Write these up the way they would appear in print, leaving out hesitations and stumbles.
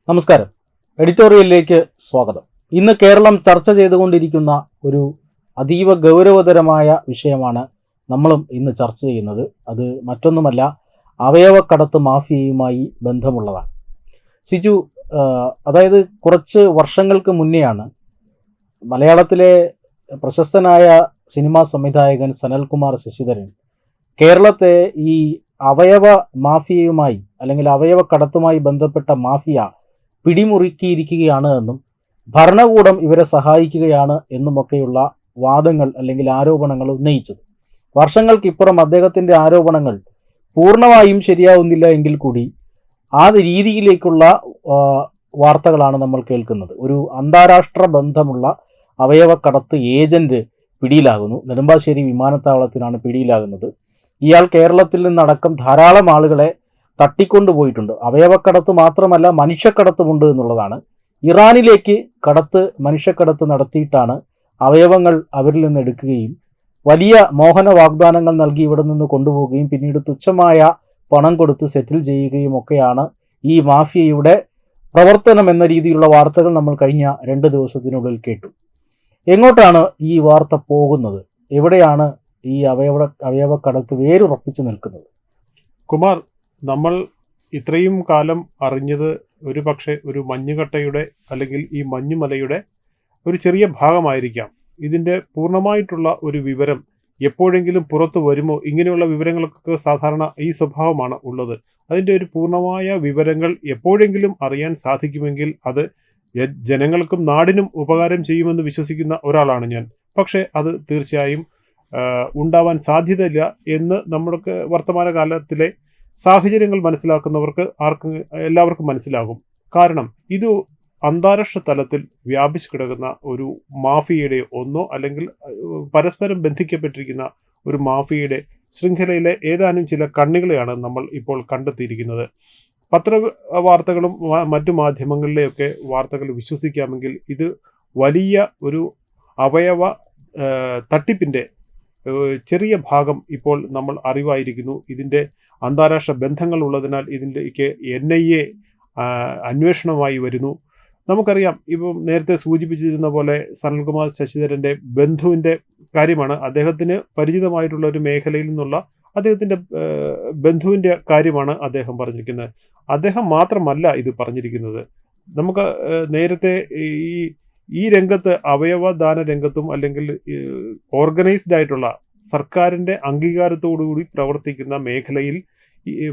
നമസ്കാരം. എഡിറ്റോറിയലിലേക്ക് സ്വാഗതം. ഇന്ന് കേരളം ചർച്ച ചെയ്തുകൊണ്ടിരിക്കുന്ന ഒരു അതീവ ഗൗരവതരമായ വിഷയമാണ് നമ്മളും ഇന്ന് ചർച്ച ചെയ്യുന്നത്. അത് മറ്റൊന്നുമല്ല, അവയവക്കടത്ത് മാഫിയയുമായി ബന്ധമുള്ളതാണ്. സിജു, അതായത് കുറച്ച് വർഷങ്ങൾക്ക് മുന്നെയാണ് മലയാളത്തിലെ പ്രശസ്തനായ സിനിമാ സംവിധായകൻ സനൽകുമാർ ശശിധരൻ കേരളത്തെ ഈ അവയവ മാഫിയയുമായി അല്ലെങ്കിൽ അവയവക്കടത്തുമായി ബന്ധപ്പെട്ട മാഫിയ പിടിമുറുക്കിയിരിക്കുകയാണ് എന്നും ഭരണകൂടം ഇവരെ സഹായിക്കുകയാണ് എന്നുമൊക്കെയുള്ള വാദങ്ങൾ അല്ലെങ്കിൽ ആരോപണങ്ങൾ ഉന്നയിച്ചത്. വർഷങ്ങൾക്കിപ്പുറം അദ്ദേഹത്തിൻ്റെ ആരോപണങ്ങൾ പൂർണ്ണമായും ശരിയാവുന്നില്ല എങ്കിൽ കൂടി ആ രീതിയിലേക്കുള്ള വാർത്തകളാണ് നമ്മൾ കേൾക്കുന്നത്. ഒരു അന്താരാഷ്ട്ര ബന്ധമുള്ള അവയവക്കടത്ത് ഏജന്റ് പിടിയിലാകുന്നു. നെടുമ്പാശ്ശേരി വിമാനത്താവളത്തിലാണ് പിടിയിലാകുന്നത്. ഇയാൾ കേരളത്തിൽ നിന്നടക്കം ധാരാളം ആളുകളെ തട്ടിക്കൊണ്ടുപോയിട്ടുണ്ട്. അവയവക്കടത്ത് മാത്രമല്ല, മനുഷ്യക്കടത്തുമുണ്ട് എന്നുള്ളതാണ്. ഇറാനിലേക്ക് മനുഷ്യക്കടത്ത് നടത്തിയിട്ടാണ് അവയവങ്ങൾ അവരിൽ നിന്ന് എടുക്കുകയും വലിയ മോഹന വാഗ്ദാനങ്ങൾ നൽകി ഇവിടെ നിന്ന് കൊണ്ടുപോവുകയും പിന്നീട് തുച്ഛമായ പണം കൊടുത്ത് സെറ്റിൽ ചെയ്യുകയും ഒക്കെയാണ് ഈ മാഫിയയുടെ പ്രവർത്തനം എന്ന രീതിയിലുള്ള വാർത്തകൾ നമ്മൾ കഴിഞ്ഞ 2 ദിവസത്തിനുള്ളിൽ കേട്ടു. എങ്ങോട്ടാണ് ഈ വാർത്ത പോകുന്നത്? എവിടെയാണ് ഈ അവയവക്കടത്ത് വേരുറപ്പിച്ച് നിൽക്കുന്നത്? കുമാർ, നമ്മൾ ഇത്രയും കാലം അറിഞ്ഞത് ഒരു പക്ഷേ ഒരു മഞ്ഞുകട്ടയുടെ അല്ലെങ്കിൽ ഈ മഞ്ഞുമലയുടെ ഒരു ചെറിയ ഭാഗമായിരിക്കാം. ഇതിൻ്റെ പൂർണ്ണമായിട്ടുള്ള ഒരു വിവരം എപ്പോഴെങ്കിലും പുറത്തു വരുമോ? ഇങ്ങനെയുള്ള വിവരങ്ങൾക്കൊക്കെ സാധാരണ ഈ സ്വഭാവമാണ് ഉള്ളത്. അതിൻ്റെ ഒരു പൂർണ്ണമായ വിവരങ്ങൾ എപ്പോഴെങ്കിലും അറിയാൻ സാധിക്കുമെങ്കിൽ അത് ജനങ്ങൾക്കും നാടിനും ഉപകാരം ചെയ്യുമെന്ന് വിശ്വസിക്കുന്ന ഒരാളാണ് ഞാൻ. പക്ഷേ അത് തീർച്ചയായും ഉണ്ടാവാൻ സാധ്യതയില്ല എന്ന് നമ്മുടെ വർത്തമാനകാലത്തിലെ സാഹചര്യങ്ങൾ മനസ്സിലാക്കുന്നവർക്ക് എല്ലാവർക്കും മനസ്സിലാകും. കാരണം ഇത് അന്താരാഷ്ട്ര തലത്തിൽ വ്യാപിച്ചു കിടക്കുന്ന ഒരു മാഫിയയുടെ അല്ലെങ്കിൽ പരസ്പരം ബന്ധിക്കപ്പെട്ടിരിക്കുന്ന ഒരു മാഫിയയുടെ ശൃംഖലയിലെ ഏതാനും ചില കണ്ണികളെയാണ് നമ്മൾ ഇപ്പോൾ കണ്ടെത്തിയിരിക്കുന്നത്. പത്രവാർത്തകളും മറ്റു മാധ്യമങ്ങളിലെയൊക്കെ വാർത്തകൾ വിശ്വസിക്കാമെങ്കിൽ ഇത് വലിയ ഒരു അവയവ തട്ടിപ്പിൻ്റെ ചെറിയ ഭാഗം ഇപ്പോൾ നമ്മൾ അറിവായിരിക്കുന്നു. ഇതിൻ്റെ അന്താരാഷ്ട്ര ബന്ധങ്ങൾ ഉള്ളതിനാൽ ഇതിൻ്റെക്ക് NIA അന്വേഷണമായി വരുന്നു. നമുക്കറിയാം, ഇപ്പം നേരത്തെ സൂചിപ്പിച്ചിരുന്ന പോലെ സനൽകുമാർ ശശിധരൻ്റെ ബന്ധുവിൻ്റെ കാര്യമാണ്. അദ്ദേഹത്തിന് പരിചിതമായിട്ടുള്ള ഒരു മേഖലയിൽ നിന്നുള്ള അദ്ദേഹത്തിൻ്റെ ബന്ധുവിൻ്റെ കാര്യമാണ് അദ്ദേഹം പറഞ്ഞിരിക്കുന്നത്. അദ്ദേഹം മാത്രമല്ല ഇത് പറഞ്ഞിരിക്കുന്നത്. നമുക്ക് നേരത്തെ ഈ രംഗത്ത്, അവയവദാന രംഗത്തും അല്ലെങ്കിൽ ഓർഗനൈസ്ഡ് ആയിട്ടുള്ള സർക്കാരിൻ്റെ അംഗീകാരത്തോടുകൂടി പ്രവർത്തിക്കുന്ന മേഖലയിൽ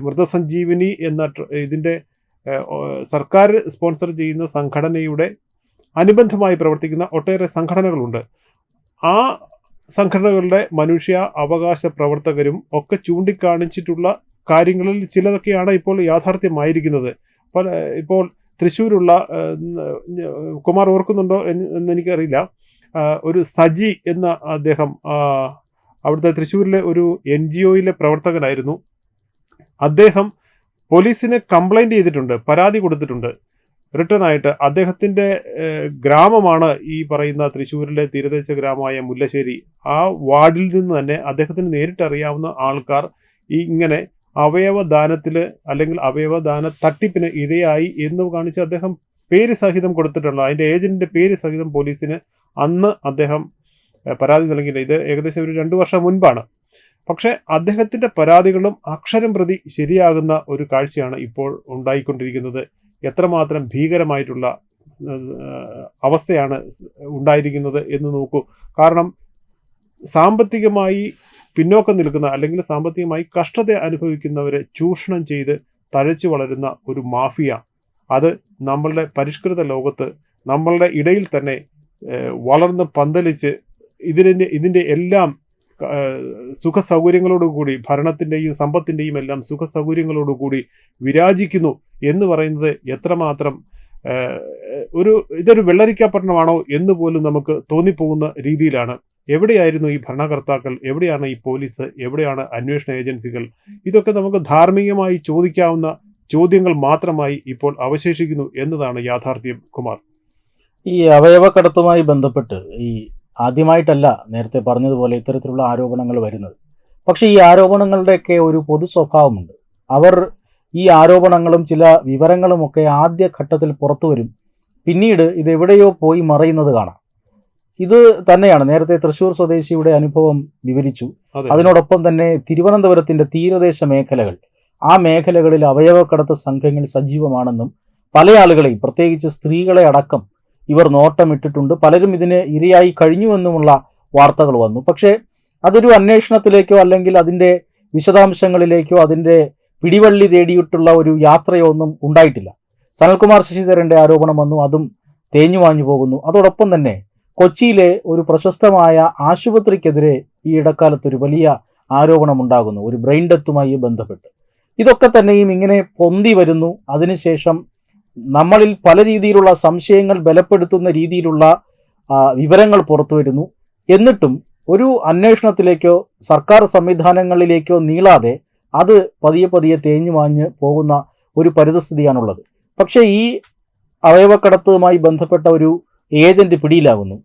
മൃതസഞ്ജീവനി എന്ന ഇതിൻ്റെ സർക്കാർ സ്പോൺസർ ചെയ്യുന്ന സംഘടനയുടെ അനുബന്ധമായി പ്രവർത്തിക്കുന്ന ഒട്ടേറെ സംഘടനകളുണ്ട്. ആ സംഘടനകളുടെ മനുഷ്യ അവകാശ പ്രവർത്തകരും ഒക്കെ ചൂണ്ടിക്കാണിച്ചിട്ടുള്ള കാര്യങ്ങളിൽ ചിലതൊക്കെയാണ് ഇപ്പോൾ യാഥാർത്ഥ്യമായിരിക്കുന്നത്. ഇപ്പോൾ തൃശ്ശൂരുള്ള, കുമാർ ഓർക്കുന്നുണ്ടോ എന്നെനിക്കറിയില്ല, ഒരു സജി എന്ന അദ്ദേഹം അവിടുത്തെ തൃശ്ശൂരിലെ ഒരു NGOയിലെ പ്രവർത്തകനായിരുന്നു. അദ്ദേഹം പോലീസിന് കംപ്ലൈൻറ്റ് ചെയ്തിട്ടുണ്ട്, പരാതി കൊടുത്തിട്ടുണ്ട് റിട്ടേൺ ആയിട്ട്. അദ്ദേഹത്തിൻ്റെ ഗ്രാമമാണ് ഈ പറയുന്ന തൃശ്ശൂരിലെ തീരദേശ ഗ്രാമമായ മുല്ലശ്ശേരി. ആ വാർഡിൽ നിന്ന് തന്നെ അദ്ദേഹത്തിന് നേരിട്ടറിയാവുന്ന ആൾക്കാർ ഇങ്ങനെ അവയവദാനത്തിൽ അല്ലെങ്കിൽ അവയവദാന തട്ടിപ്പിന് ഇരയായി എന്ന് കാണിച്ച് അദ്ദേഹം പേര് സഹിതം കൊടുത്തിട്ടുണ്ട്. അതിൻ്റെ ഏജന്റിൻ്റെ പേര് സഹിതം പോലീസിന് അന്ന് അദ്ദേഹം പരാതി നൽകിയില്ല. ഇത് ഏകദേശം ഒരു 2 വർഷം മുൻപാണ്. പക്ഷേ അദ്ദേഹത്തിൻ്റെ പരാതികളും അക്ഷരം പ്രതി ശരിയാകുന്ന ഒരു കാഴ്ചയാണ് ഇപ്പോൾ ഉണ്ടായിക്കൊണ്ടിരിക്കുന്നത്. എത്രമാത്രം ഭീകരമായിട്ടുള്ള അവസ്ഥയാണ് ഉണ്ടായിരിക്കുന്നത് എന്ന് നോക്കൂ. കാരണം സാമ്പത്തികമായി പിന്നോക്കം നിൽക്കുന്ന അല്ലെങ്കിൽ സാമ്പത്തികമായി കഷ്ടത അനുഭവിക്കുന്നവരെ ചൂഷണം ചെയ്ത് തഴച്ചു വളരുന്ന ഒരു മാഫിയ, അത് നമ്മളുടെ പരിഷ്കൃത ലോകത്ത് നമ്മളുടെ ഇടയിൽ തന്നെ വളർന്ന് പന്തലിച്ച് ഇതിൻ്റെ എല്ലാം സുഖ സൗകര്യങ്ങളോടുകൂടി, ഭരണത്തിൻ്റെയും സമ്പത്തിൻ്റെയും എല്ലാം സുഖ സൗകര്യങ്ങളോടുകൂടി വിരാജിക്കുന്നു എന്ന് പറയുന്നത് എത്രമാത്രം ഇതൊരു വെള്ളരിക്കാപട്ടണമാണോ എന്ന് പോലും നമുക്ക് തോന്നിപ്പോകുന്ന രീതിയിലാണ്. എവിടെയായിരുന്നു ഈ ഭരണകർത്താക്കൾ? എവിടെയാണ് ഈ പോലീസ്? എവിടെയാണ് അന്വേഷണ ഏജൻസികൾ? ഇതൊക്കെ നമുക്ക് ധാർമ്മികമായി ചോദിക്കാവുന്ന ചോദ്യങ്ങൾ മാത്രമായി ഇപ്പോൾ അവശേഷിക്കുന്നു എന്നതാണ് യാഥാർത്ഥ്യം. കുമാർ, ഈ അവയവക്കടത്തുമായി ബന്ധപ്പെട്ട് ആദ്യമായിട്ടല്ല നേരത്തെ പറഞ്ഞതുപോലെ ഇത്തരത്തിലുള്ള ആരോപണങ്ങൾ വരുന്നത്. പക്ഷേ ഈ ആരോപണങ്ങളുടെയൊക്കെ ഒരു പൊതു സ്വഭാവമുണ്ട്. അവർ ഈ ആരോപണങ്ങളും ചില വിവരങ്ങളുമൊക്കെ ആദ്യഘട്ടത്തിൽ പുറത്തു വരും. പിന്നീട് ഇതെവിടെയോ പോയി മറയുന്നത് കാണാം. ഇത് തന്നെയാണ് നേരത്തെ തൃശ്ശൂർ സ്വദേശിയുടെ അനുഭവം വിവരിച്ചു. അതിനോടൊപ്പം തന്നെ തിരുവനന്തപുരത്തിന്റെ തീരദേശ മേഖലകൾ, ആ മേഖലകളിൽ അവയവക്കടത്ത് സംഘങ്ങൾ സജീവമാണെന്നും പല ആളുകളെയും, പ്രത്യേകിച്ച് സ്ത്രീകളെ അടക്കം ഇവർ നോട്ടമിട്ടിട്ടുണ്ട്, പലരും ഇതിന് ഇരയായി കഴിഞ്ഞുവെന്നുമുള്ള വാർത്തകൾ വന്നു. പക്ഷേ അതൊരു അന്വേഷണത്തിലേക്കോ അല്ലെങ്കിൽ അതിൻ്റെ വിശദാംശങ്ങളിലേക്കോ അതിൻ്റെ പിടിവള്ളി തേടിയിട്ടുള്ള ഒരു യാത്രയോ ഒന്നും ഉണ്ടായിട്ടില്ല. സനൽകുമാർ ശശിധരൻ്റെ ആരോപണം വന്നു, അതും തേഞ്ഞു മാഞ്ഞു പോകുന്നു. അതോടൊപ്പം തന്നെ കൊച്ചിയിലെ ഒരു പ്രശസ്തമായ ആശുപത്രിക്കെതിരെ ഈ ഇടക്കാലത്തൊരു വലിയ ആരോപണമുണ്ടാകുന്നു, ഒരു ബ്രെയിൻ ഡെത്തുമായി ബന്ധപ്പെട്ട്. ഇതൊക്കെ തന്നെയും ഇങ്ങനെ പൊന്തി വരുന്നു. അതിനുശേഷം നമ്മളിൽ പല രീതിയിലുള്ള സംശയങ്ങൾ ബലപ്പെടുത്തുന്ന രീതിയിലുള്ള വിവരങ്ങൾ പുറത്തു വരുന്നു. എന്നിട്ടും ഒരു അന്വേഷണത്തിലേക്കോ സർക്കാർ സംവിധാനങ്ങളിലേക്കോ നീളാതെ അത് പതിയെ പതിയെ തേഞ്ഞു മാഞ്ഞ് പോകുന്ന ഒരു പരിതസ്ഥിതിയാണുള്ളത്. പക്ഷേ ഈ അവയവക്കടത്തുമായി ബന്ധപ്പെട്ട ഒരു ഏജന്റ് പിടിയിലാകുന്നു.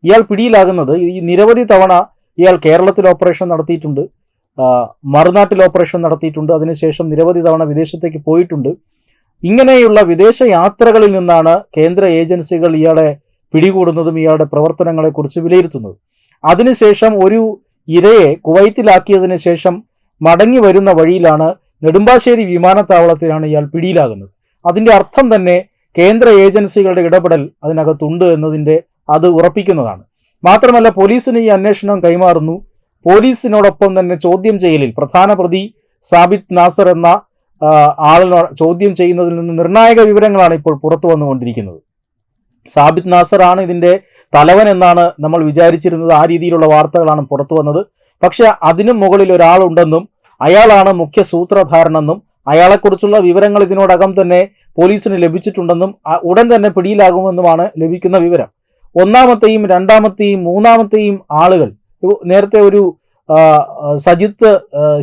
ഇയാൾ പിടിയിലാകുന്നത് ഈ നിരവധി തവണ ഇയാൾ കേരളത്തിൽ ഓപ്പറേഷൻ നടത്തിയിട്ടുണ്ട്, മറുനാട്ടിൽ ഓപ്പറേഷൻ നടത്തിയിട്ടുണ്ട്, അതിനുശേഷം നിരവധി തവണ വിദേശത്തേക്ക് പോയിട്ടുണ്ട്. ഇങ്ങനെയുള്ള വിദേശ യാത്രകളിൽ നിന്നാണ് കേന്ദ്ര ഏജൻസികൾ ഇയാളെ പിടികൂടുന്നതും ഇയാളുടെ പ്രവർത്തനങ്ങളെക്കുറിച്ച് വിലയിരുത്തുന്നതും. അതിനുശേഷം ഒരു ഇരയെ കുവൈത്തിലാക്കിയതിനു ശേഷം മടങ്ങി വരുന്ന വഴിയിലാണ് നെടുമ്പാശ്ശേരി വിമാനത്താവളത്തിലാണ് ഇയാൾ പിടിയിലാകുന്നത്. അതിൻ്റെ അർത്ഥം തന്നെ കേന്ദ്ര ഏജൻസികളുടെ ഇടപെടൽ അതിനകത്തുണ്ട് എന്നതിൻ്റെ അത് ഉറപ്പിക്കുന്നതാണ്. മാത്രമല്ല പോലീസിന് ഈ അന്വേഷണം കൈമാറുന്നു. പോലീസിനോടൊപ്പം തന്നെ ചോദ്യം ചെയ്യലിൽ പ്രധാന പ്രതി സാബിത് നാസർ എന്ന ആളിനെ ചോദ്യം ചെയ്യുന്നതിൽ നിന്ന് നിർണായക വിവരങ്ങളാണ് ഇപ്പോൾ പുറത്തു വന്നുകൊണ്ടിരിക്കുന്നത്. സാബിത് നാസർ ആണ് ഇതിൻ്റെ തലവൻ എന്നാണ് നമ്മൾ വിചാരിച്ചിരുന്നത്. ആ രീതിയിലുള്ള വാർത്തകളാണ് പുറത്തു വന്നത്. പക്ഷെ അതിനും മുകളിൽ ഒരാളുണ്ടെന്നും അയാളാണ് മുഖ്യ സൂത്രധാരനെന്നും അയാളെക്കുറിച്ചുള്ള വിവരങ്ങൾ ഇതിനോടകം തന്നെ പോലീസിന് ലഭിച്ചിട്ടുണ്ടെന്നും ഉടൻ തന്നെ പിടിയിലാകുമെന്നുമാണ് ലഭിക്കുന്ന വിവരം. ഒന്നാമത്തെയും രണ്ടാമത്തെയും മൂന്നാമത്തെയും ആളുകൾ, നേരത്തെ ഒരു സജിത്ത്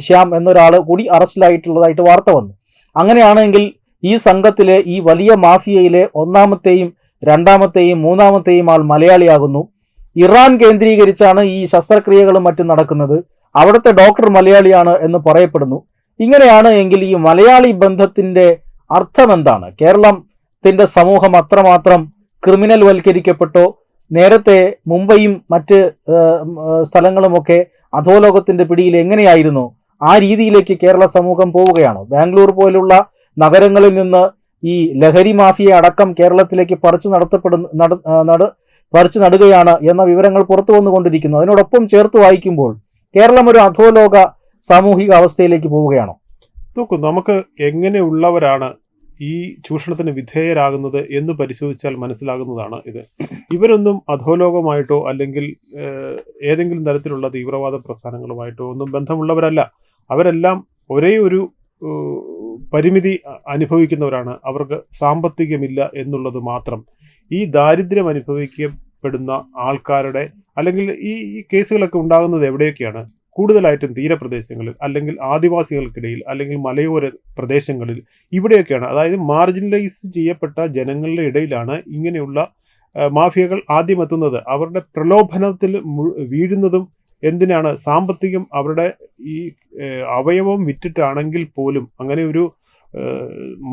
ശ്യാം എന്നൊരാൾ കൂടി അറസ്റ്റിലായിട്ടുള്ളതായിട്ട് വാർത്ത വന്നു. അങ്ങനെയാണെങ്കിൽ ഈ സംഘത്തിലെ ഈ വലിയ മാഫിയയിലെ ഒന്നാമത്തെയും രണ്ടാമത്തെയും മൂന്നാമത്തെയും ആൾ മലയാളിയാകുന്നു. ഇറാൻ കേന്ദ്രീകരിച്ചാണ് ഈ ശസ്ത്രക്രിയകളും മറ്റും നടക്കുന്നത്. അവിടുത്തെ ഡോക്ടർ മലയാളിയാണ് എന്ന് പറയപ്പെടുന്നു. ഇങ്ങനെയാണ് എങ്കിൽ ഈ മലയാളി ബന്ധത്തിൻ്റെ അർത്ഥം എന്താണ്? കേരളത്തിൻ്റെ സമൂഹം അത്രമാത്രം ക്രിമിനൽ വൽക്കരിക്കപ്പെട്ടോ? നേരത്തെ മുംബൈയും മറ്റ് സ്ഥലങ്ങളുമൊക്കെ അധോലോകത്തിൻ്റെ പിടിയിൽ എങ്ങനെയായിരുന്നു? ആ രീതിയിലേക്ക് കേരള സമൂഹം പോവുകയാണോ? ബാംഗ്ലൂർ പോലുള്ള നഗരങ്ങളിൽ നിന്ന് ഈ ലഹരി മാഫിയ അടക്കം കേരളത്തിലേക്ക് പറിച്ചു നടുകയാണ് എന്ന വിവരങ്ങൾ പുറത്തു വന്നുകൊണ്ടിരിക്കുന്നു. അതിനോടൊപ്പം ചേർത്ത് വായിക്കുമ്പോൾ കേരളം ഒരു അധോലോക സാമൂഹിക അവസ്ഥയിലേക്ക് പോവുകയാണോ? നോക്കൂ, നമുക്ക് എങ്ങനെയുള്ളവരാണ് ഈ ചൂഷണത്തിന് വിധേയരാകുന്നത് എന്ന് പരിശോധിച്ചാൽ മനസ്സിലാകുന്നതാണ് ഇത്. ഇവരൊന്നും അധോലോകമായിട്ടോ അല്ലെങ്കിൽ ഏതെങ്കിലും തരത്തിലുള്ള തീവ്രവാദ പ്രസ്ഥാനങ്ങളുമായിട്ടോ ഒന്നും ബന്ധമുള്ളവരല്ല. അവരെല്ലാം ഒരേ ഒരു പരിമിതി അനുഭവിക്കുന്നവരാണ്. അവർക്ക് സാമ്പത്തികമില്ല എന്നുള്ളത് മാത്രം. ഈ ദാരിദ്ര്യം അനുഭവിക്കപ്പെടുന്ന ആൾക്കാരുടെ അല്ലെങ്കിൽ ഈ കേസുകളൊക്കെ ഉണ്ടാകുന്നത് എവിടെയൊക്കെയാണ്? കൂടുതലായിട്ടും തീരപ്രദേശങ്ങളിൽ അല്ലെങ്കിൽ ആദിവാസികൾക്കിടയിൽ അല്ലെങ്കിൽ മലയോര പ്രദേശങ്ങളിൽ ഇവിടെയൊക്കെയാണ്. അതായത് മാർജിനലൈസ് ചെയ്യപ്പെട്ട ജനങ്ങളുടെ ഇടയിലാണ് ഇങ്ങനെയുള്ള മാഫിയകൾ ആദ്യം എത്തുന്നത്. അവരുടെ പ്രലോഭനത്തിൽ വീഴുന്നതും എന്തിനാണ്? സാമ്പത്തികം. അവരുടെ ഈ അവയവം വിറ്റിട്ടാണെങ്കിൽ പോലും, അങ്ങനെ ഒരു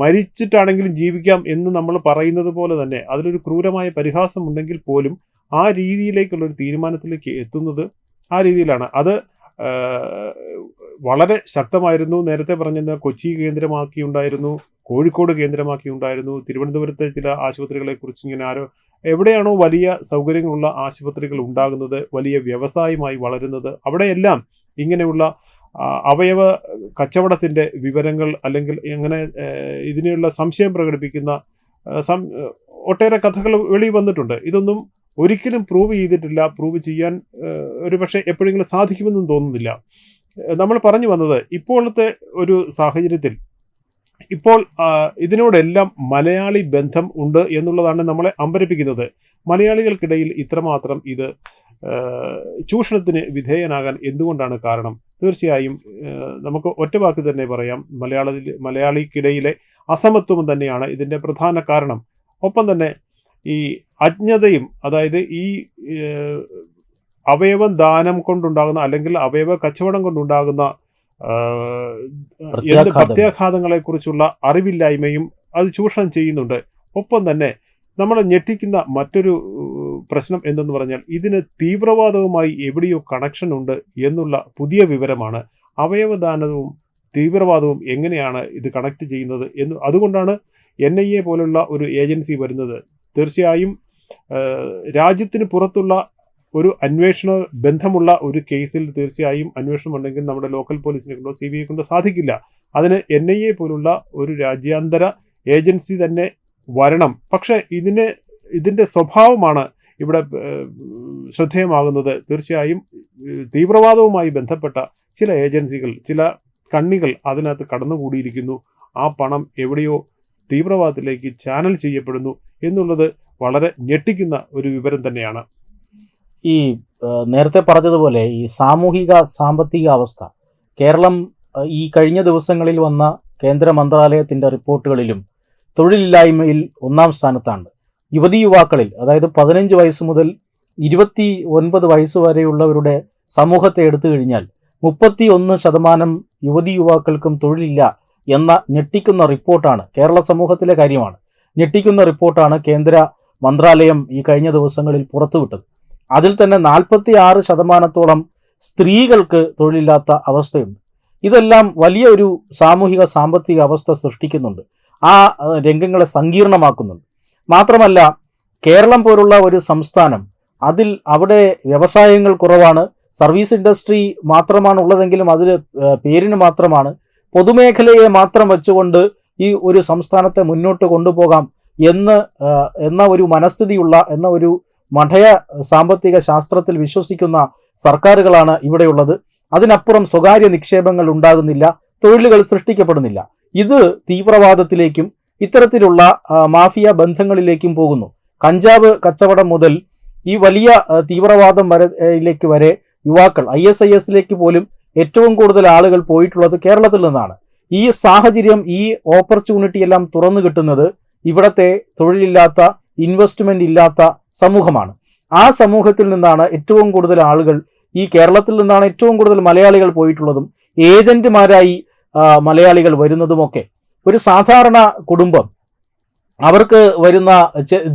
മരിച്ചിട്ടാണെങ്കിലും ജീവിക്കാം എന്ന് നമ്മൾ പറയുന്നത് പോലെ തന്നെ അതിലൊരു ക്രൂരമായ പരിഹാസം ഉണ്ടെങ്കിൽ പോലും ആ രീതിയിലേക്കുള്ളൊരു തീരുമാനത്തിലേക്ക് എത്തുന്നത് ആ രീതിയിലാണ്. അത് വളരെ ശക്തമായിരുന്നു. നേരത്തെ പറഞ്ഞ കൊച്ചി കേന്ദ്രമാക്കിയുണ്ടായിരുന്നു, കോഴിക്കോട് കേന്ദ്രമാക്കിയുണ്ടായിരുന്നു, തിരുവനന്തപുരത്തെ ചില ആശുപത്രികളെ കുറിച്ച് ഇങ്ങനെ എവിടെയാണോ വലിയ സൗകര്യങ്ങളുള്ള ആശുപത്രികൾ ഉണ്ടാകുന്നത്, വലിയ വ്യവസായമായി വളരുന്നത്, അവിടെയെല്ലാം ഇങ്ങനെയുള്ള അവയവ കച്ചവടത്തിൻ്റെ വിവരങ്ങൾ അല്ലെങ്കിൽ എങ്ങനെ ഇതിനുള്ള സംശയം പ്രകടിപ്പിക്കുന്ന ഒട്ടേറെ കഥകൾ വെളി വന്നിട്ടുണ്ട്. ഇതൊന്നും ഒരിക്കലും പ്രൂവ് ചെയ്തിട്ടില്ല. പ്രൂവ് ചെയ്യാൻ ഒരു പക്ഷേ എപ്പോഴെങ്കിലും സാധിക്കുമെന്നും തോന്നുന്നില്ല. നമ്മൾ പറഞ്ഞു വന്നത് ഇപ്പോഴത്തെ ഒരു സാഹചര്യത്തിൽ ഇപ്പോൾ ഇതിനോടെല്ലാം മലയാളി ബന്ധം ഉണ്ട് എന്നുള്ളതാണ് നമ്മളെ അമ്പരപ്പിക്കുന്നത്. മലയാളികൾക്കിടയിൽ ഇത്രമാത്രം ഇത് ചൂഷണത്തിന് വിധേയനാകാൻ എന്തുകൊണ്ടാണ് കാരണം? തീർച്ചയായും നമുക്ക് ഒറ്റ വാക്ക് തന്നെ പറയാം, മലയാളിക്കിടയിലെ അസമത്വം തന്നെയാണ് ഇതിൻ്റെ പ്രധാന കാരണം. ഒപ്പം തന്നെ ഈ അജ്ഞതയും, അതായത് ഈ അവയവ ദാനം കൊണ്ടുണ്ടാകുന്ന അല്ലെങ്കിൽ അവയവ കച്ചവടം കൊണ്ടുണ്ടാകുന്ന പ്രത്യാഘാതങ്ങളെ കുറിച്ചുള്ള അറിവില്ലായ്മയും അത് ചൂഷണം ചെയ്യുന്നുണ്ട്. ഒപ്പം തന്നെ നമ്മളെ ഞെട്ടിക്കുന്ന മറ്റൊരു പ്രശ്നം എന്തെന്ന് പറഞ്ഞാൽ ഇതിന് തീവ്രവാദവുമായി എവിടെയോ കണക്ഷൻ ഉണ്ട് എന്നുള്ള പുതിയ വിവരമാണ്. അവയവദാനവും തീവ്രവാദവും എങ്ങനെയാണ് ഇത് കണക്ട് ചെയ്യുന്നത് എന്ന് അതുകൊണ്ടാണ് NIA പോലുള്ള ഒരു ഏജൻസി വരുന്നത്. തീർച്ചയായും രാജ്യത്തിന് പുറത്തുള്ള ഒരു അന്വേഷണ ബന്ധമുള്ള ഒരു കേസിൽ തീർച്ചയായും അന്വേഷണം ഉണ്ടെങ്കിൽ നമ്മുടെ ലോക്കൽ പോലീസിനെ കൊണ്ടോ CBI കൊണ്ടോ സാധിക്കില്ല. അതിന് NIA പോലുള്ള ഒരു രാജ്യാന്തര ഏജൻസി തന്നെ വരണം. പക്ഷേ ഇതിൻ്റെ സ്വഭാവമാണ് ഇവിടെ ശ്രദ്ധേയമാകുന്നത്. തീർച്ചയായും തീവ്രവാദവുമായി ബന്ധപ്പെട്ട ചില ഏജൻസികൾ, ചില കണ്ണികൾ അതിനകത്ത് കടന്നുകൂടിയിരിക്കുന്നു. ആ പണം എവിടെയോ തീവ്രവാദത്തിലേക്ക് ചാനൽ ചെയ്യപ്പെടുന്നു എന്നുള്ളത് വളരെ ഞെട്ടിക്കുന്ന ഒരു വിവരം തന്നെയാണ്. ഈ നേരത്തെ പറഞ്ഞതുപോലെ ഈ സാമൂഹിക സാമ്പത്തിക അവസ്ഥ കേരളം ഈ കഴിഞ്ഞ ദിവസങ്ങളിൽ വന്ന കേന്ദ്ര മന്ത്രാലയത്തിൻ്റെ റിപ്പോർട്ടുകളിലും തൊഴിലില്ലായ്മയിൽ 1-ാം സ്ഥാനത്താണ്. യുവതി യുവാക്കളിൽ, അതായത് 15 വയസ്സ് മുതൽ 29 വയസ്സ് വരെയുള്ളവരുടെ സമൂഹത്തെ എടുത്തു കഴിഞ്ഞാൽ 31% യുവതി യുവാക്കൾക്കും തൊഴിലില്ല എന്ന ഞെട്ടിക്കുന്ന റിപ്പോർട്ടാണ്. കേരള സമൂഹത്തിലെ കാര്യമാണ്. ഞെട്ടിക്കുന്ന റിപ്പോർട്ടാണ് കേന്ദ്ര മന്ത്രാലയം ഈ കഴിഞ്ഞ ദിവസങ്ങളിൽ പുറത്തുവിട്ടത്. അതിൽ തന്നെ 46% സ്ത്രീകൾക്ക് തൊഴിലില്ലാത്ത അവസ്ഥയുണ്ട്. ഇതെല്ലാം വലിയ ഒരു സാമൂഹിക സാമ്പത്തിക അവസ്ഥ സൃഷ്ടിക്കുന്നുണ്ട്. ആ രംഗങ്ങളെ സങ്കീർണമാക്കുന്നുണ്ട്. മാത്രമല്ല, കേരളം പോലുള്ള ഒരു സംസ്ഥാനം, അവിടെ വ്യവസായങ്ങൾ കുറവാണ്. സർവീസ് ഇൻഡസ്ട്രി മാത്രമാണ് ഉള്ളതെങ്കിലും അതിൽ പേരിന് മാത്രമാണ്. പൊതുമേഖലയെ മാത്രം വെച്ചുകൊണ്ട് ഈ ഒരു സംസ്ഥാനത്തെ മുന്നോട്ട് കൊണ്ടുപോകാം എന്ന ഒരു മനസ്ഥിതിയുള്ള, എന്ന ഒരു മഠയ സാമ്പത്തിക ശാസ്ത്രത്തിൽ വിശ്വസിക്കുന്ന സർക്കാരുകളാണ് ഇവിടെയുള്ളത്. അതിനപ്പുറം സ്വകാര്യ നിക്ഷേപങ്ങൾ ഉണ്ടാകുന്നില്ല, തൊഴിലുകൾ സൃഷ്ടിക്കപ്പെടുന്നില്ല. ഇത് തീവ്രവാദത്തിലേക്കും ഇത്തരത്തിലുള്ള മാഫിയ ബന്ധങ്ങളിലേക്കും പോകുന്നു. കഞ്ചാവ് കച്ചവടം മുതൽ ഈ വലിയ തീവ്രവാദം വരയിലേക്ക് വരെ യുവാക്കൾ, ISIS പോലും ഏറ്റവും കൂടുതൽ ആളുകൾ പോയിട്ടുള്ളത് കേരളത്തിൽ നിന്നാണ്. ഈ സാഹചര്യം, ഈ ഓപ്പർച്യൂണിറ്റി എല്ലാം തുറന്നു കിട്ടുന്നത് ഇവിടത്തെ തൊഴിലില്ലാത്ത, ഇൻവെസ്റ്റ്മെന്റ് ഇല്ലാത്ത സമൂഹമാണ്. ആ സമൂഹത്തിൽ നിന്നാണ് ഏറ്റവും കൂടുതൽ ആളുകൾ, ഈ കേരളത്തിൽ നിന്നാണ് ഏറ്റവും കൂടുതൽ മലയാളികൾ പോയിട്ടുള്ളതും ഏജന്റുമാരായി മലയാളികൾ വരുന്നതുമൊക്കെ. ഒരു സാധാരണ കുടുംബം, അവർക്ക് വരുന്ന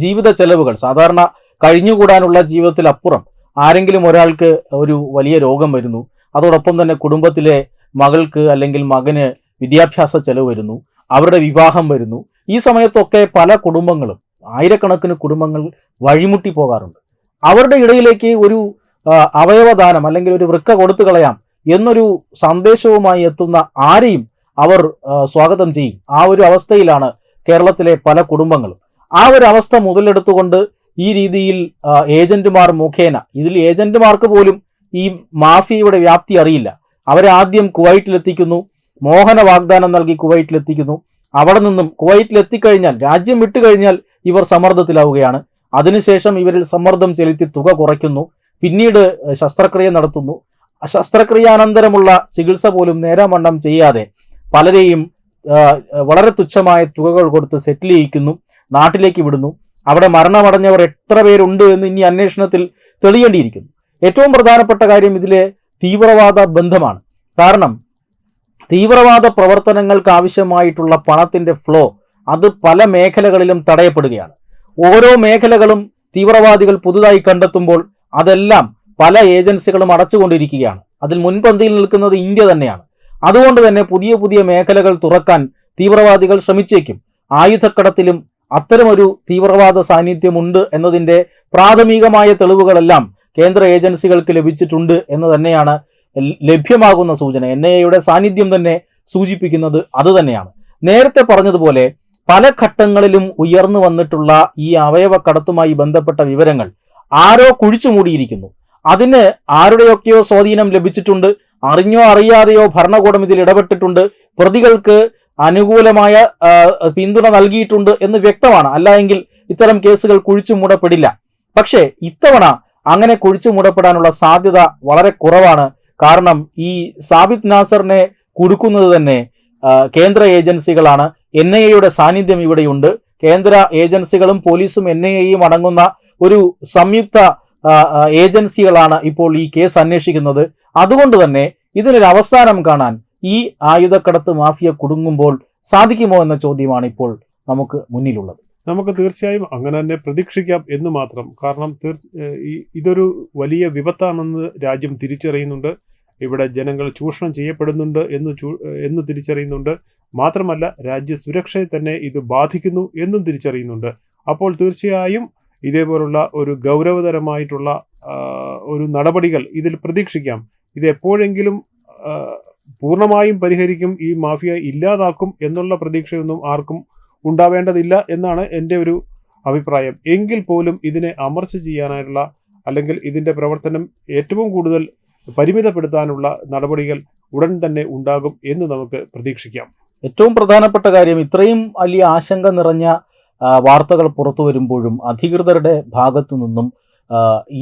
ജീവിത ചെലവുകൾ, സാധാരണ കഴിഞ്ഞുകൂടാനുള്ള ജീവിതത്തിലപ്പുറം ആരെങ്കിലും ഒരാൾക്ക് ഒരു വലിയ രോഗം വരുന്നു, അതോടൊപ്പം തന്നെ കുടുംബത്തിലെ മകൾക്ക് അല്ലെങ്കിൽ മകന് വിദ്യാഭ്യാസ ചെലവ് വരുന്നു, അവരുടെ വിവാഹം വരുന്നു. ഈ സമയത്തൊക്കെ പല കുടുംബങ്ങളും, ആയിരക്കണക്കിന് കുടുംബങ്ങൾ വഴിമുട്ടി പോകാറുണ്ട്. അവരുടെ ഇടയിലേക്ക് ഒരു അവയവദാനം അല്ലെങ്കിൽ ഒരു വൃക്ക കൊടുത്തു കളയാം എന്നൊരു സന്ദേശവുമായി എത്തുന്ന ആരെയും അവർ സ്വാഗതം ചെയ്യും. ആ ഒരു അവസ്ഥയിലാണ് കേരളത്തിലെ പല കുടുംബങ്ങളും. ആ ഒരു അവസ്ഥ മുതലെടുത്തുകൊണ്ട് ഈ രീതിയിൽ ഏജന്റുമാർ മുഖേന, ഇതിൽ ഏജന്റുമാർക്ക് പോലും ഈ മാഫിയയുടെ വ്യാപ്തി അറിയില്ല. അവരെ ആദ്യം കുവൈറ്റിലെത്തിക്കുന്നു, മോഹന വാഗ്ദാനം നൽകി കുവൈറ്റിലെത്തിക്കുന്നു. അവിടെ നിന്നും കുവൈറ്റിലെത്തിക്കഴിഞ്ഞാൽ, രാജ്യം വിട്ടുകഴിഞ്ഞാൽ ഇവർ സമ്മർദ്ദത്തിലാവുകയാണ്. അതിനുശേഷം ഇവരിൽ സമ്മർദ്ദം ചെലുത്തി തുക കുറയ്ക്കുന്നു, പിന്നീട് ശസ്ത്രക്രിയ നടത്തുന്നു. ശസ്ത്രക്രിയാനന്തരമുള്ള ചികിത്സ പോലും നേരാവണ്ണം ചെയ്യാതെ പലരെയും വളരെ തുച്ഛമായ തുകകൾ കൊടുത്ത് സെറ്റിൽ ചെയ്യിക്കുന്നു, നാട്ടിലേക്ക് വിടുന്നു. അവിടെ മരണമടഞ്ഞവർ എത്ര പേരുണ്ട് എന്ന് ഇനി അന്വേഷണത്തിൽ തെളിയേണ്ടിയിരിക്കുന്നു. ഏറ്റവും പ്രധാനപ്പെട്ട കാര്യം ഇതിലെ തീവ്രവാദ ബന്ധമാണ്. കാരണം തീവ്രവാദ പ്രവർത്തനങ്ങൾക്ക് ആവശ്യമായിട്ടുള്ള പണത്തിന്റെ ഫ്ലോ അത് പല മേഖലകളിലും തടയപ്പെടുകയാണ്. ഓരോ മേഖലകളും തീവ്രവാദികൾ പുതുതായി കണ്ടെത്തുമ്പോൾ അതെല്ലാം പല ഏജൻസികളും അടച്ചുകൊണ്ടിരിക്കുകയാണ്. അതിൽ മുൻപന്തിയിൽ നിൽക്കുന്നത് ഇന്ത്യ തന്നെയാണ്. അതുകൊണ്ട് തന്നെ പുതിയ പുതിയ മേഖലകൾ തുറക്കാൻ തീവ്രവാദികൾ ശ്രമിച്ചേക്കും. ആയുധക്കടത്തിലും അത്തരമൊരു തീവ്രവാദ സാന്നിധ്യമുണ്ട് എന്നതിൻ്റെ പ്രാഥമികമായ തെളിവുകളെല്ലാം കേന്ദ്ര ഏജൻസികൾക്ക് ലഭിച്ചിട്ടുണ്ട് എന്ന് തന്നെയാണ് ലഭ്യമാകുന്ന സൂചന. NIAയുടെ സാന്നിധ്യം തന്നെ സൂചിപ്പിക്കുന്നത് അതുതന്നെയാണ്. നേരത്തെ പറഞ്ഞതുപോലെ പല ഘട്ടങ്ങളിലും ഉയർന്നു വന്നിട്ടുള്ള ഈ അവയവക്കടത്തുമായി ബന്ധപ്പെട്ട വിവരങ്ങൾ ആരോ കുഴിച്ചു മൂടിയിരിക്കുന്നു. അതിന് ആരുടെയൊക്കെയോ സ്വാധീനം ലഭിച്ചിട്ടുണ്ട്. അറിഞ്ഞോ അറിയാതെയോ ഭരണകൂടം ഇതിൽ ഇടപെട്ടിട്ടുണ്ട്. പ്രതികൾക്ക് അനുകൂലമായ പിന്തുണ നൽകിയിട്ടുണ്ട് എന്ന് വ്യക്തമാണ്. അല്ലായെങ്കിൽ ഇത്തരം കേസുകൾ കുഴിച്ചു മൂടപ്പെടില്ല. പക്ഷേ ഇത്തവണ അങ്ങനെ കുഴിച്ചു മൂടപ്പെടാനുള്ള സാധ്യത വളരെ കുറവാണ്. കാരണം ഈ സാബിത് നാസറിനെ കുടുക്കുന്നത് തന്നെ കേന്ദ്ര ഏജൻസികളാണ്. NIAയുടെ സാന്നിധ്യം ഇവിടെയുണ്ട്. കേന്ദ്ര ഏജൻസികളും പോലീസും NIAയും അടങ്ങുന്ന ഒരു സംയുക്ത ഏജൻസികളാണ് ഇപ്പോൾ ഈ കേസ് അന്വേഷിക്കുന്നത്. അതുകൊണ്ട് തന്നെ ഇതിനൊരു അവസാനം കാണാൻ ഈ ആയുധക്കടത്ത് മാഫിയ കുടുങ്ങുമ്പോൾ സാധിക്കുമോ എന്ന ചോദ്യമാണ് ഇപ്പോൾ നമുക്ക് മുന്നിലുള്ളത്. നമുക്ക് തീർച്ചയായും അങ്ങനെ തന്നെ പ്രതീക്ഷിക്കാം എന്ന് മാത്രം. കാരണം ഇതൊരു വലിയ വിപത്താണെന്ന് രാജ്യം തിരിച്ചറിയുന്നുണ്ട്. ഇവിടെ ജനങ്ങൾ ചൂഷണം ചെയ്യപ്പെടുന്നുണ്ട് എന്ന് തിരിച്ചറിയുന്നുണ്ട്. മാത്രമല്ല രാജ്യ സുരക്ഷയെ തന്നെ ഇത് ബാധിക്കുന്നു എന്നും തിരിച്ചറിയുന്നുണ്ട്. അപ്പോൾ തീർച്ചയായും ഇതേപോലുള്ള ഒരു ഗൗരവതരമായിട്ടുള്ള ഒരു നടപടികൾ ഇതിൽ പ്രതീക്ഷിക്കാം. ഇത് എപ്പോഴെങ്കിലും പൂർണ്ണമായും പരിഹരിക്കും, ഈ മാഫിയ ഇല്ലാതാക്കും എന്നുള്ള പ്രതീക്ഷയൊന്നും ആർക്കും ഉണ്ടാവേണ്ടതില്ല എന്നാണ് എൻ്റെ ഒരു അഭിപ്രായം. എങ്കിൽ പോലും ഇതിനെ അമർച്ച ചെയ്യാനായിട്ടുള്ള അല്ലെങ്കിൽ ഇതിൻ്റെ പ്രവർത്തനം ഏറ്റവും കൂടുതൽ പരിമിതപ്പെടുത്താനുള്ള നടപടികൾ ഉടൻ തന്നെ ഉണ്ടാകും എന്ന് നമുക്ക് പ്രതീക്ഷിക്കാം. ഏറ്റവും പ്രധാനപ്പെട്ട കാര്യം, ഇത്രയും വലിയ ആശങ്ക നിറഞ്ഞ വാർത്തകൾ പുറത്തു വരുമ്പോഴും അധികൃതരുടെ ഭാഗത്തു നിന്നും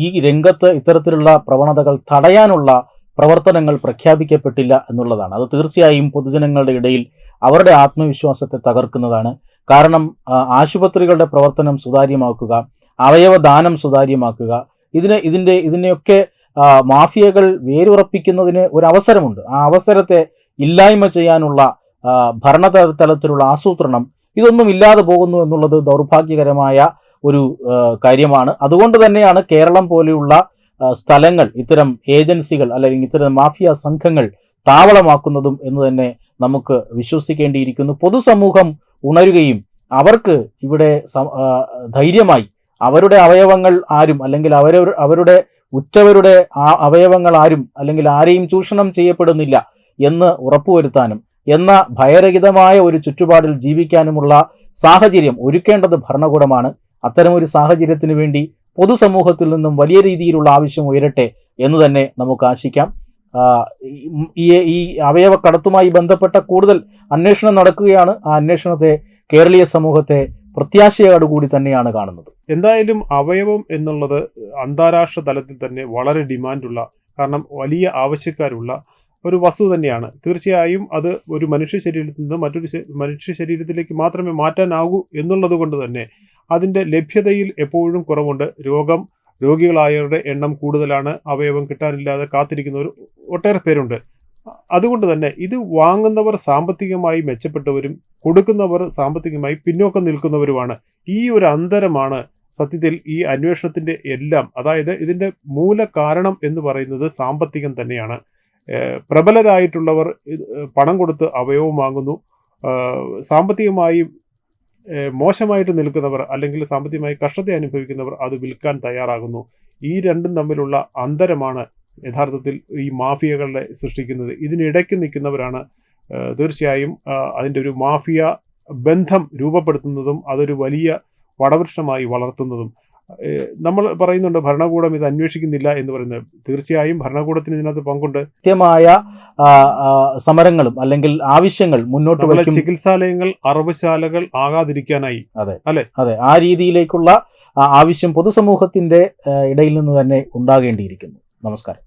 ഈ രംഗത്ത് ഇത്തരത്തിലുള്ള പ്രവണതകൾ തടയാനുള്ള പ്രവർത്തനങ്ങൾ പ്രഖ്യാപിക്കപ്പെട്ടില്ല എന്നുള്ളതാണ്. അത് തീർച്ചയായും പൊതുജനങ്ങളുടെ ഇടയിൽ അവരുടെ ആത്മവിശ്വാസത്തെ തകർക്കുന്നതാണ്. കാരണം ആശുപത്രികളുടെ പ്രവർത്തനം സുതാര്യമാക്കുക, അവയവദാനം സുതാര്യമാക്കുക, ഇതിനെയൊക്കെ മാഫിയകൾ വേരുറപ്പിക്കുന്നതിന് ഒരു അവസരമുണ്ട്. ആ അവസരത്തെ ഇല്ലായ്മ ചെയ്യാനുള്ള ഭരണതലത്തിലുള്ള ആസൂത്രണം ഇതൊന്നും ഇല്ലാതെ പോകുന്നു എന്നുള്ളത് ദൗർഭാഗ്യകരമായ ഒരു കാര്യമാണ്. അതുകൊണ്ട് തന്നെയാണ് കേരളം പോലെയുള്ള സ്ഥലങ്ങൾ ഇത്തരം ഏജൻസികൾ അല്ലെങ്കിൽ ഇത്തരം മാഫിയ സംഘങ്ങൾ താവളമാക്കുന്നതും എന്ന് തന്നെ നമുക്ക് വിശ്വസിക്കേണ്ടിയിരിക്കുന്നു. പൊതുസമൂഹം ഉണരുകയും അവർക്ക് ഇവിടെ ധൈര്യമായി അവരുടെ അവയവങ്ങൾ ആരും അല്ലെങ്കിൽ അവരുടെ ഉറ്റവരുടെ അവയവങ്ങൾ ആരും അല്ലെങ്കിൽ ആരെയും ചൂഷണം ചെയ്യപ്പെടുന്നില്ല എന്ന് ഉറപ്പുവരുത്താനും എന്ന ഭയരഹിതമായ ഒരു ചുറ്റുപാടിൽ ജീവിക്കാനുമുള്ള സാഹചര്യം ഒരുക്കേണ്ടത് ഭരണകൂടമാണ്. അത്തരമൊരു സാഹചര്യത്തിന് വേണ്ടി പൊതുസമൂഹത്തിൽ നിന്നും വലിയ രീതിയിലുള്ള ആവശ്യം ഉയരട്ടെ എന്ന് തന്നെ നമുക്ക് ആശിക്കാം. ഈ അവയവക്കടത്തുമായി ബന്ധപ്പെട്ട കൂടുതൽ അന്വേഷണം നടക്കുകയാണ്. ആ അന്വേഷണത്തെ കേരളീയ സമൂഹത്തെ പ്രത്യാശയോടുകൂടി തന്നെയാണ് കാണുന്നത്. എന്തായാലും അവയവം എന്നുള്ളത് അന്താരാഷ്ട്ര തലത്തിൽ തന്നെ വളരെ ഡിമാൻഡുള്ള, കാരണം വലിയ ആവശ്യക്കാരുള്ള ഒരു വസ്തു തന്നെയാണ്. തീർച്ചയായും അത് ഒരു മനുഷ്യ ശരീരത്തിൽ നിന്ന് മറ്റൊരു മനുഷ്യ ശരീരത്തിലേക്ക് മാത്രമേ മാറ്റാനാകൂ എന്നുള്ളത് കൊണ്ട് തന്നെ അതിൻ്റെ ലഭ്യതയിൽ എപ്പോഴും കുറവുണ്ട്. രോഗികളായവരുടെ എണ്ണം കൂടുതലാണ്. അവയവം കിട്ടാനില്ലാതെ കാത്തിരിക്കുന്നവർ ഒട്ടേറെ പേരുണ്ട്. അതുകൊണ്ട് തന്നെ ഇത് വാങ്ങുന്നവർ സാമ്പത്തികമായി മെച്ചപ്പെട്ടവരും കൊടുക്കുന്നവർ സാമ്പത്തികമായി പിന്നോക്കം നിൽക്കുന്നവരുമാണ്. ഈ ഒരു അന്തരമാണ് സത്യത്തിൽ ഈ അന്വേഷണത്തിൻ്റെ എല്ലാം, അതായത് ഇതിൻ്റെ മൂല കാരണം എന്ന് പറയുന്നത് സാമ്പത്തികം തന്നെയാണ്. പ്രബലരായിട്ടുള്ളവർ പണം കൊടുത്ത് അവയവം വാങ്ങുന്നു. സാമ്പത്തികമായി മോശമായിട്ട് നിൽക്കുന്നവർ അല്ലെങ്കിൽ സാമ്പത്തികമായി കഷ്ടത അനുഭവിക്കുന്നവർ അത് വിൽക്കാൻ തയ്യാറാകുന്നു. ഈ രണ്ടും തമ്മിലുള്ള അന്തരമാണ് യഥാർത്ഥത്തിൽ ഈ മാഫിയകളെ സൃഷ്ടിക്കുന്നത്. ഇതിനിടയ്ക്ക് നിൽക്കുന്നവരാണ് തീർച്ചയായും അതിൻ്റെ ഒരു മാഫിയ ബന്ധം രൂപപ്പെടുത്തുന്നതും അതൊരു വലിയ വടവൃക്ഷമായി വളർത്തുന്നതും. നമ്മൾ പറയുന്നുണ്ട് ഭരണകൂടം ഇത് അന്വേഷിക്കുന്നില്ല എന്ന് പറയുന്നത്. തീർച്ചയായും ഭരണകൂടത്തിന് ഇതിനകത്ത് പങ്കുണ്ട്. കൃത്യമായ സമരങ്ങളും അല്ലെങ്കിൽ ആവശ്യങ്ങൾ മുന്നോട്ട് വയ്ക്കും. ചികിത്സാലയങ്ങൾ അറവുശാലകൾ ആകാതിരിക്കാനായി. അതെ ആ രീതിയിലേക്കുള്ള ആവശ്യം പൊതുസമൂഹത്തിന്റെ ഇടയിൽ നിന്ന് തന്നെ ഉണ്ടാകേണ്ടിയിരിക്കുന്നു. നമസ്കാരം.